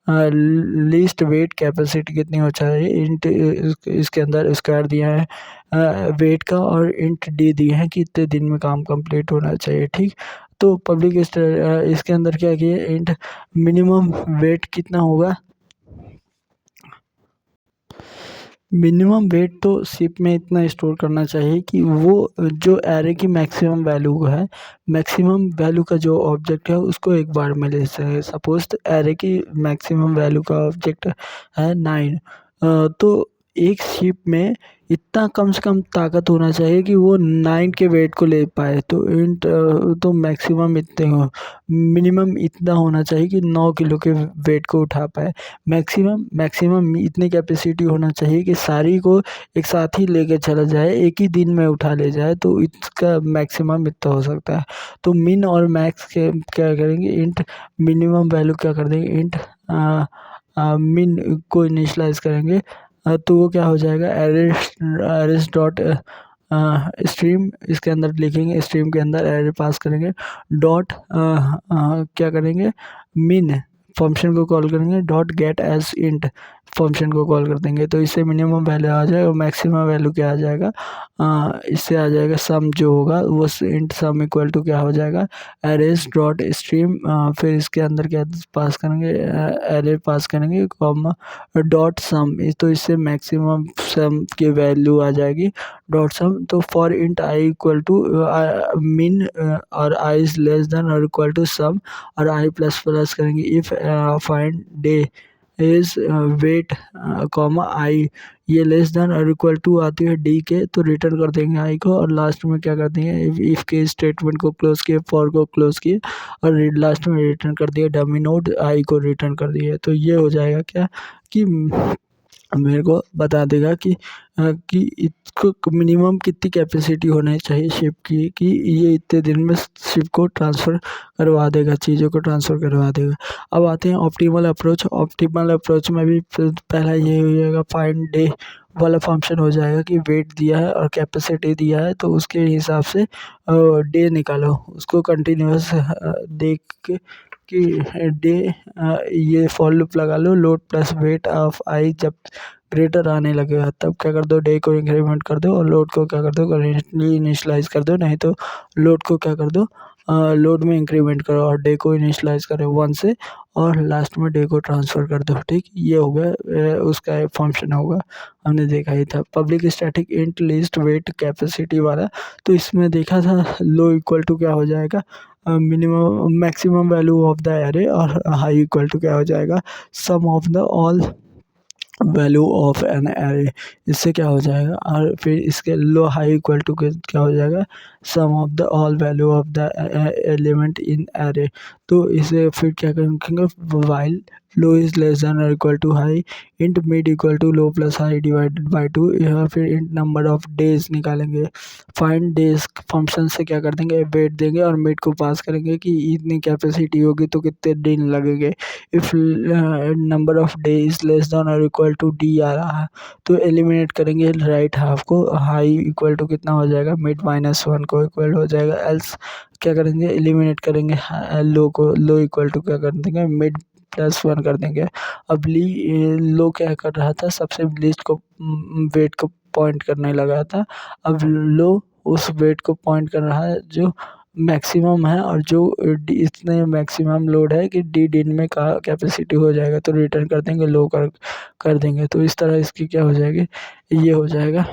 least wait capacity कितनी हो चाहिए, इंट इसके अंदर स्क्वायर दिया है वेट का, और इंट डी दिए हैं कि इतने दिन में काम कंप्लीट होना चाहिए। ठीक, तो पब्लिक इसके अंदर क्या किया, इंट मिनिमम वेट कितना होगा, मिनिमम वेट तो शिप में इतना स्टोर करना चाहिए कि वो जो एरे की मैक्सिमम वैल्यू है, मैक्सिमम वैल्यू का जो ऑब्जेक्ट है उसको एक बार में ले सके। सपोज एरे की मैक्सिमम वैल्यू का ऑब्जेक्ट है 9, तो एक शिप में इतना कम से कम ताकत होना चाहिए कि वो 9 के वेट को ले पाए। तो इंट तो मैक्सिमम इतने हो, मिनिमम इतना होना चाहिए कि 9 किलो के वेट को उठा पाए। मैक्सिमम मैक्सिमम इतनी कैपेसिटी होना चाहिए कि सारी को एक साथ ही लेके चला जाए, एक ही दिन में उठा ले जाए। तो इसका मैक्सिमम इतना हो सकता है। तो मिन और मैक्स के क्या करेंगे, इंट मिनिमम वैल्यू क्या कर देंगे, इंट मिन को इनिशलाइज करेंगे। तो वो क्या हो जाएगा, एरेस डॉट स्ट्रीम, इसके अंदर लिखेंगे, स्ट्रीम के अंदर एरे पास करेंगे, डॉट क्या करेंगे, मिन फंक्शन को कॉल करेंगे, dot get as int function को कॉल कर देंगे। तो इससे मिनिमम वैल्यू आ जाएगा और मैक्सिमम वैल्यू क्या आ जाएगा, इससे आ जाएगा सम जो होगा वो इंट सम इक्वल टू क्या हो जाएगा, एरेस डॉट स्ट्रीम, फिर इसके अंदर क्या पास करेंगे, एरे पास करेंगे कॉमा डॉट सम। तो इससे मैक्सिमम सम की वैल्यू आ जाएगी, डॉट सम। तो for int I equal to min और आई इज लेस देन और इक्वल टू सम, और आई प्लस प्लस करेंगे if find day is weight comma I, ये लेस देन और इक्वल टू आती है डी के, तो रिटर्न कर देंगे आई को। और लास्ट में क्या कर देंगे, इफ के स्टेटमेंट को क्लोज किए, फॉर को क्लोज किए, और लास्ट में रिटर्न कर दिया डमी नोड आई को रिटर्न कर दिया। तो ये हो जाएगा क्या कि मेरे को बता देगा कि इसको मिनिमम कितनी कैपेसिटी होनी चाहिए शिप की, कि ये इतने दिन में शिप को ट्रांसफ़र करवा देगा, चीज़ों को ट्रांसफ़र करवा देगा। अब आते हैं ऑप्टिमल अप्रोच। ऑप्टिमल अप्रोच में भी पहला ये हो जाएगा, फाइंड डे वाला फंक्शन हो जाएगा कि वेट दिया है और कैपेसिटी दिया है, तो उसके हिसाब से डे निकालो। उसको कंटिन्यूस देख के कि डे, ये फॉर लूप लगा लो, लोड प्लस वेट ऑफ आई जब ग्रेटर आने लगेगा तब क्या कर दो, डे को इंक्रीमेंट कर दो और लोड को क्या कर दो, करेंटली इनिशलाइज कर दो। नहीं तो लोड को क्या कर दो, लोड में इंक्रीमेंट करो और डे को इनिशलाइज करो 1 से, और लास्ट में डे को ट्रांसफ़र कर दो। ठीक, ये हो गया उसका एक फंक्शन होगा, हमने देखा ही था। Public static int list wait capacity वाला, तो इसमें देखा था लो इक्वल टू क्या हो जाएगा, minimum maximum value of the array, और हाई इक्वल टू क्या हो जाएगा, sum of the all value of n array. इससे क्या हो जाएगा, और फिर इसके लो हाई इक्वल टू क्या हो जाएगा, sum of the all value of the element in array. तो इसे फिर क्या करेंगे, while low is less than और equal to high, int mid equal to low plus high divided by 2, या फिर इंट नंबर ऑफ डेज निकालेंगे। Find days function से क्या कर देंगे, वेट देंगे और मिड को पास करेंगे कि इतनी कैपेसिटी होगी तो कितने दिन लगेंगे। If number of day is less than और इक्वल टू डी आ रहा है, तो एलिमिनेट करेंगे राइट हाफ को, हाई इक्वल टू कितना हो जाएगा, मिड -1 को इक्वल हो जाएगा। एल्स क्या करेंगे, एलिमिनेट करेंगे लो को, लो इक्वल टू क्या कर देंगे, मिड +1 कर देंगे। अब लो क्या कर रहा था, सबसे लीस्ट को वेट को पॉइंट करने लगा था। अब लो उस वेट को पॉइंट कर रहा है जो मैक्सिमम है और जो इतने मैक्सिमम लोड है कि डी दिन में का कैपेसिटी हो जाएगा तो रिटर्न कर देंगे, लो कर देंगे। तो इस तरह इसकी क्या हो जाएगी, ये हो जाएगा,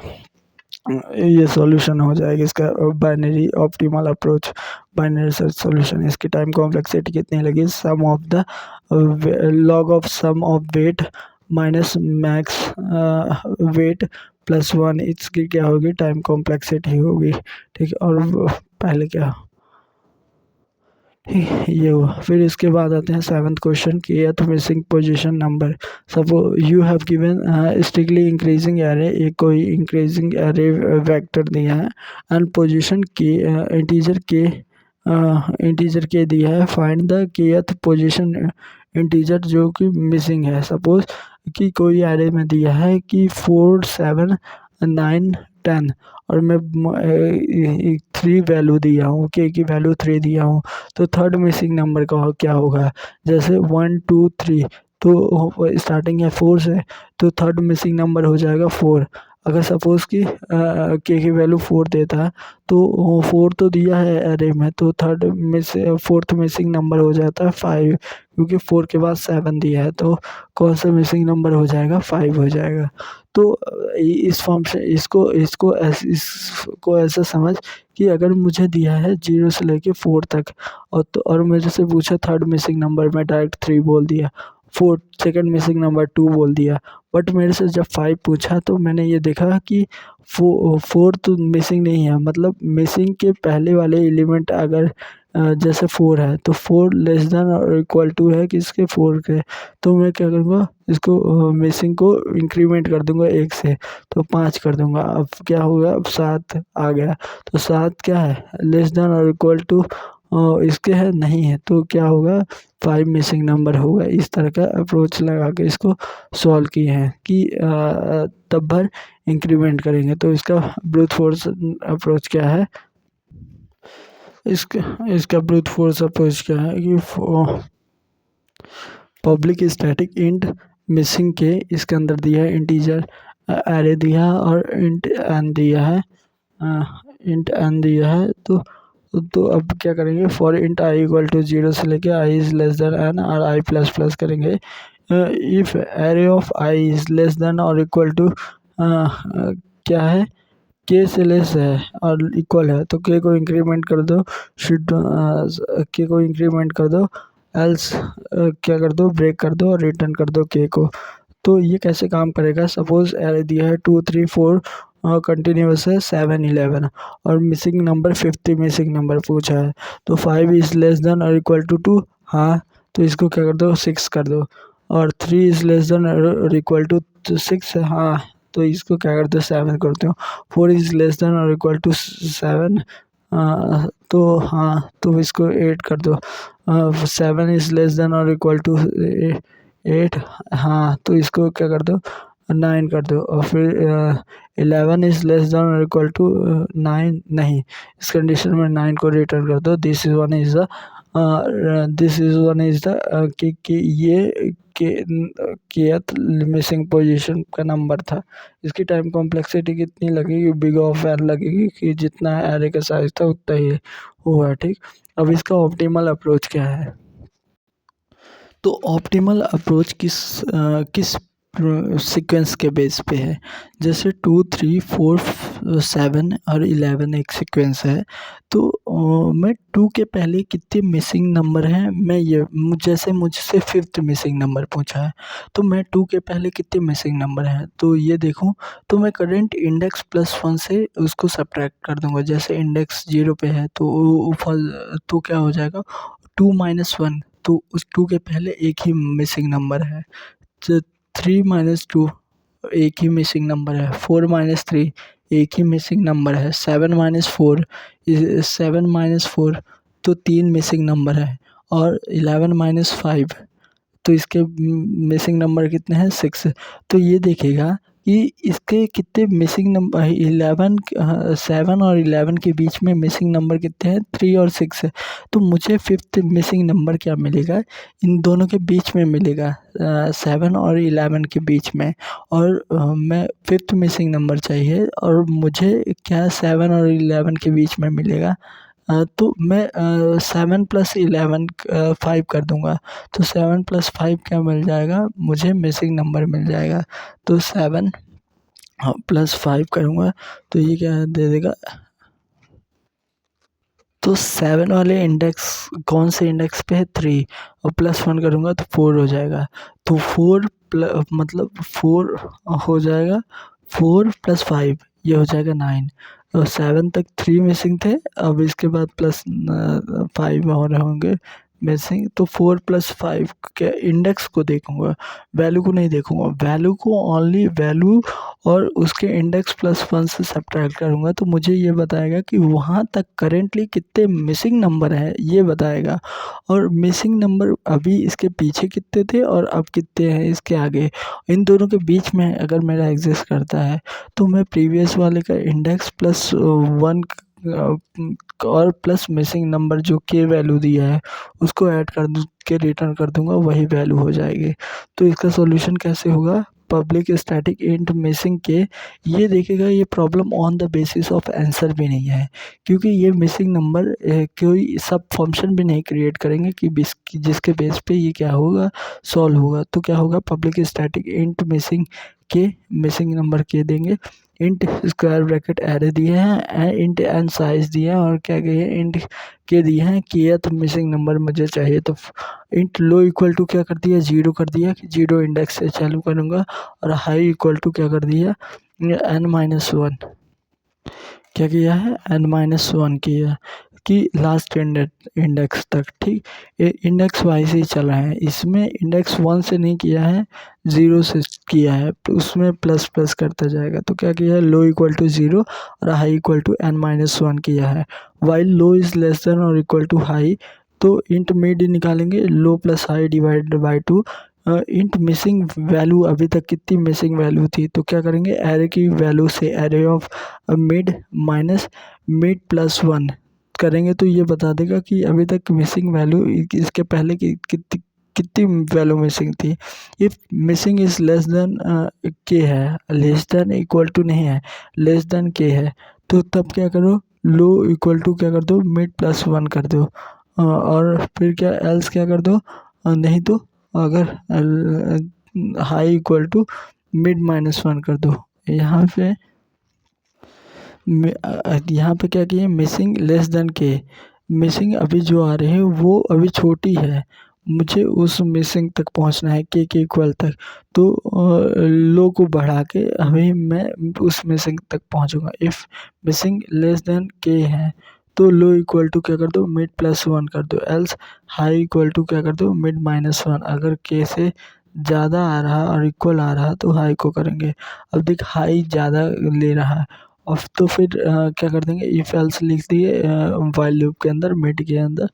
ये सॉल्यूशन हो जाएगा इसका binary optimal approach, binary search solution. इसकी टाइम कॉम्प्लेक्सिटी कितनी लगी, sum of the log of sum of weight minus max weight plus one, इसकी क्या होगी, टाइम कॉम्प्लेक्सिटी होगी। ठीक है, और पहले क्या, ये हुआ। फिर इसके बाद आते हैं सेवन्थ क्वेश्चन की, एथ missing position number. Suppose you have given strictly increasing array, एक कोई इंक्रीजिंग एरे वेक्टर दिया है एंड पोजीशन के इंटीजर के दिया है, find the kth position integer जो कि मिसिंग है। सपोज कि कोई एरे में दिया है कि 4 7 9 10 और मैं 3 वैल्यू दिया हूँ, के की वैल्यू 3 दिया हूँ, तो थर्ड मिसिंग नंबर का क्या होगा, जैसे 1 2 3, तो स्टार्टिंग है 4 से, तो थर्ड मिसिंग नंबर हो जाएगा 4। अगर सपोज़ कि के की वैल्यू 4 देता है तो 4 तो दिया है एरे में, तो फोर्थ मिसिंग नंबर हो जाता है 5, क्योंकि 4 के बाद 7 दिया है, तो कौन सा मिसिंग नंबर हो जाएगा, 5 हो जाएगा। तो इस फॉर्म से इसको ऐसा समझ कि अगर मुझे दिया है 0 से लेके 4 तक और मेरे से पूछा थर्ड मिसिंग नंबर, मैं डायरेक्ट 3 बोल दिया, फोर्थ सेकंड मिसिंग नंबर 2 बोल दिया। बट मेरे से जब 5 पूछा तो मैंने ये देखा कि 4 तो मिसिंग नहीं है, मतलब मिसिंग के पहले वाले एलिमेंट अगर जैसे 4 है तो 4 लेस देन और इक्वल टू है किसके, 4 के, तो मैं क्या करूँगा, इसको मिसिंग को इंक्रीमेंट कर दूंगा 1 से, तो 5 कर दूंगा। अब क्या होगा, अब 7 आ गया, तो 7 क्या है, लेस देन और इक्वल टू इसके है, नहीं है, तो क्या होगा, 5 मिसिंग नंबर होगा। इस तरह का अप्रोच लगा के इसको सॉल्व किए हैं कि तब भर इंक्रीमेंट करेंगे। तो इसका ब्रूट फोर्स अप्रोच क्या है, इसका ब्रूट फोर्स अप्रोच क्या है कि पब्लिक स्टैटिक इंट मिसिंग के, इसके अंदर दिया है इंटीजर एरे दिया है और इंट एन दिया है, इंट एन दिया है। तो अब क्या करेंगे, for int I equal to 0 से लेके I is less than N और आई प्लस प्लस करेंगे। If array of I is less than और इक्वल टू क्या है, के से लेस है और इक्वल है, तो के को इंक्रीमेंट कर दो, शुड के को इंक्रीमेंट कर दो, एल्स क्या कर दो, ब्रेक कर दो और रिटर्न कर दो के को। तो ये कैसे काम करेगा, सपोज एरे दिया है 2 3 4 कंटिन्यूस है 7 11 और मिसिंग नंबर 50 मिसिंग नंबर पूछा है, तो 5 इज लेस देन और इक्वल टू 2, हाँ, तो इसको क्या कर दो, 6 कर दो, और 3 इज लेस देन और इक्वल टू 6 है, हाँ, तो इसको क्या करते हो, 7 करते हो। 4 इज लेस देन और इक्वल टू 7, तो हाँ, तो इसको 8 कर दो। 7 इज लेस देन और इक्वल टू 8, हाँ, तो इसको क्या कर दो, 9 कर दो। और फिर 11 इज लेस देन और इक्वल टू 9, नहीं, इस कंडीशन में 9 को रिटर्न कर दो। This is one is the कि ये केथ मिसिंग पोजीशन का नंबर था। इसकी टाइम कॉम्प्लेक्सिटी कितनी लगेगी, बिग ऑफ एन लगेगी, कि जितना एरे का साइज था उतना ही हुआ। ठीक, अब इसका ऑप्टिमल अप्रोच क्या है, तो ऑप्टिमल अप्रोच किस सीक्वेंस के बेस पे है, जैसे 2 3 4 7 और 11 एक सीक्वेंस है, तो मैं 2 के पहले कितने मिसिंग नंबर हैं, मैं ये जैसे मुझसे 5th मिसिंग नंबर पूछा है, तो मैं 2 के पहले कितने मिसिंग नंबर हैं, तो ये देखूं, तो मैं करंट इंडेक्स +1 से उसको सब्ट्रैक्ट कर दूंगा। जैसे इंडेक्स 0 पे है तो क्या हो जाएगा, 2 - 1, तो उस 2 के पहले एक ही मिसिंग नंबर है, तो 3 - 2 एक ही मिसिंग नंबर है, 4 - 3 एक ही मिसिंग नंबर है, 7 - 4 तो 3 मिसिंग नंबर है, और 11 - 5 तो इसके मिसिंग नंबर कितने हैं, 6। तो ये देखेगा कि इसके कितने मिसिंग नंबर, 7 और 11 के बीच में मिसिंग नंबर कितने हैं, 3 और 6 है। तो मुझे 5th मिसिंग नंबर क्या मिलेगा, इन दोनों के बीच में मिलेगा, 7 और 11 के बीच में, और मैं 5th मिसिंग नंबर चाहिए और मुझे क्या 7 और 11 के बीच में मिलेगा, तो मैं 7 + 11 5 कर दूँगा। तो 7 + 5 क्या मिल जाएगा मुझे, मिसिंग नंबर मिल जाएगा। तो 7 + 5 करूँगा तो ये क्या दे देगा। तो 7 वाले इंडेक्स कौन से इंडेक्स पे है, 3, और +1 करूँगा तो 4 हो जाएगा। तो मतलब 4 हो जाएगा, 4 + 5 ये हो जाएगा 9। और 7 तक 3 मिसिंग थे, अब इसके बाद प्लस 5 और होंगे मिसिंग। तो 4 + 5 के इंडेक्स को देखूंगा, वैल्यू को नहीं देखूंगा। वैल्यू को ओनली वैल्यू और उसके इंडेक्स +1 से सब्ट्रैक्ट करूंगा तो मुझे ये बताएगा कि वहाँ तक करेंटली कितने मिसिंग नंबर हैं, ये बताएगा। और मिसिंग नंबर अभी इसके पीछे कितने थे और अब कितने हैं इसके आगे, इन दोनों के बीच में अगर मेरा एग्जिस्ट करता है तो मैं प्रीवियस वाले का इंडेक्स +1 और प्लस मिसिंग नंबर जो के वैल्यू दिया है उसको ऐड कर के रिटर्न कर दूंगा, वही वैल्यू हो जाएगी। तो इसका सॉल्यूशन कैसे होगा, पब्लिक स्टैटिक इंट मिसिंग के, ये देखेगा ये problem on the basis of answer भी नहीं है, क्योंकि ये मिसिंग नंबर कोई सब फंक्शन भी नहीं क्रिएट करेंगे कि जिसके बेस पे ये क्या होगा सॉल्व होगा। तो क्या होगा, पब्लिक स्टैटिक इंट मिसिंग के, मिसिंग नंबर के देंगे, इंट स्क्वायर ब्रैकेट एरे दिए हैं, इंट एन साइज दिए हैं, और क्या कहिए इंट के दिए हैं कि तो मिसिंग नंबर मुझे चाहिए। तो इंट लो इक्वल टू क्या कर दिया, 0 कर दिया कि 0 इंडेक्स से चालू करूँगा। और हाई इक्वल टू क्या कर दिया, n-1 क्या किया है, n-1 किया कि लास्ट इंडेक्स तक। ठीक, इंडेक्स वाइज ही चला है, इसमें इंडेक्स 1 से नहीं किया है, 0 से किया है, तो उसमें प्लस प्लस करता जाएगा। तो क्या किया है, लो इक्वल टू 0 और हाई इक्वल टू n-1 किया है। While low is less than और इक्वल टू हाई, तो इंट मिड निकालेंगे, low plus high divided by 2। Int missing value, अभी तक कितनी मिसिंग वैल्यू थी, तो क्या करेंगे, एरे की वैल्यू से array of mid minus mid +1 करेंगे तो ये बता देगा कि अभी तक मिसिंग वैल्यू इसके पहले की कितनी कितनी वैल्यू मिसिंग थी। If missing is less then के है, लेस देन इक्वल टू नहीं है, लेस देन के है, तो तब क्या करो, लो इक्वल टू क्या कर दो, मिड +1 कर दो। और फिर क्या एल्स क्या कर दो, नहीं तो अगर हाई इक्वल टू मिड -1 कर दो। यहाँ पे यहाँ पे क्या किए, मिसिंग लेस देन के, मिसिंग अभी जो आ रहे हैं वो अभी छोटी है, मुझे उस मिसिंग तक पहुंचना है के इक्वल तक। तो लो को बढ़ा के अभी मैं उस मिसिंग तक पहुंचूंगा। इफ़ मिसिंग लेस देन के है तो लो इक्वल टू क्या कर दो, मिड +1 कर दो। एल्स हाई इक्वल टू क्या कर दो, मिड -1। अगर के से ज़्यादा आ रहा और इक्वल आ रहा तो हाई को करेंगे। अब देख हाई ज़्यादा ले रहा है, और तो फिर क्या कर देंगे, इफ एल्स लिख दिए व्हाइल लूप के अंदर, मिड के अंदर।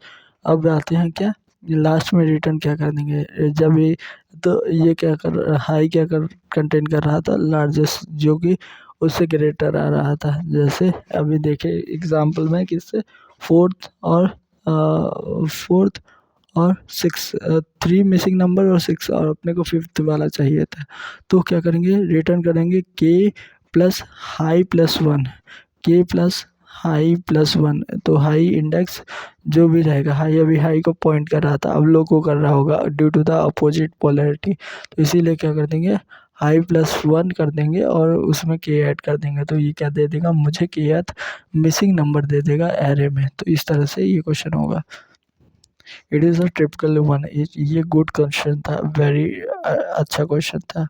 अब आते हैं क्या, लास्ट में रिटर्न क्या कर देंगे, जब ये, तो ये क्या कर, हाई क्या कर कंटेन कर रहा था, लार्जेस्ट जो कि उससे ग्रेटर आ रहा था। जैसे अभी देखे एग्जांपल में किससे, फोर्थ और फोर्थ और 6, 3 मिसिंग नंबर और 6, और अपने को फिफ्थ वाला चाहिए था। तो क्या करेंगे, रिटर्न करेंगे के प्लस हाई +1, के प्लस हाई +1। तो हाई इंडेक्स जो भी रहेगा, हाई अभी हाई को पॉइंट कर रहा था, अब लो को कर रहा होगा due to the opposite polarity. तो इसीलिए क्या कर देंगे, हाई +1 कर देंगे और उसमें के ऐड कर देंगे। तो ये क्या दे देगा मुझे, केथ मिसिंग नंबर दे देगा एरे में। तो इस तरह से ये क्वेश्चन होगा। It is a typical one, ये गुड क्वेश्चन था, वेरी अच्छा क्वेश्चन था।